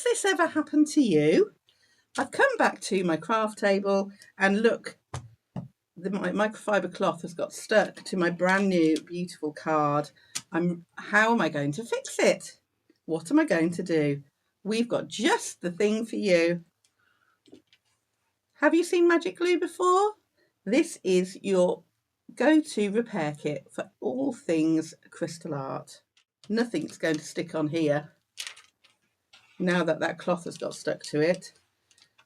Has this ever happened to you? I've come back to my craft table and look, my microfiber cloth has got stuck to my brand new beautiful card. How am I going to fix it? What am I going to do? We've got just the thing for you. Have you seen magic glue before? This is your go-to repair kit for all things crystal art. Nothing's going to stick on here now that that cloth has got stuck to it.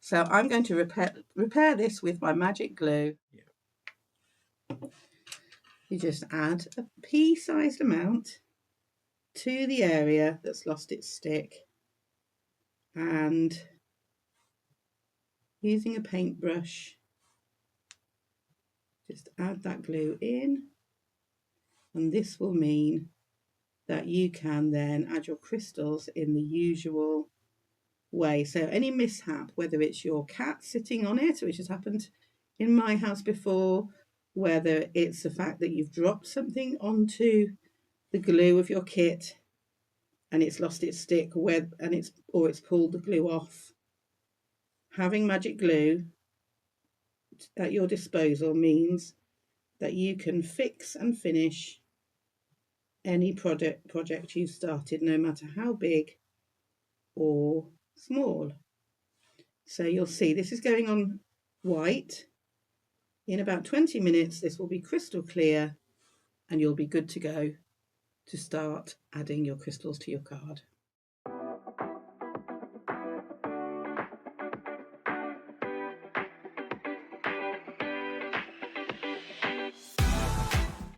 So I'm going to repair this with my magic glue. You just add a pea-sized amount to the area that's lost its stick, and using a paintbrush, just add that glue in, and this will mean that you can then add your crystals in the usual way. So any mishap, whether it's your cat sitting on it, which has happened in my house before, whether it's the fact that you've dropped something onto the glue of your kit and it's lost its stick, or it's pulled the glue off, having magic glue at your disposal means that you can fix and finish any project you've started, no matter how big or small. So you'll see this is going on white. In about 20 minutes this will be crystal clear and you'll be good to go to start adding your crystals to your card.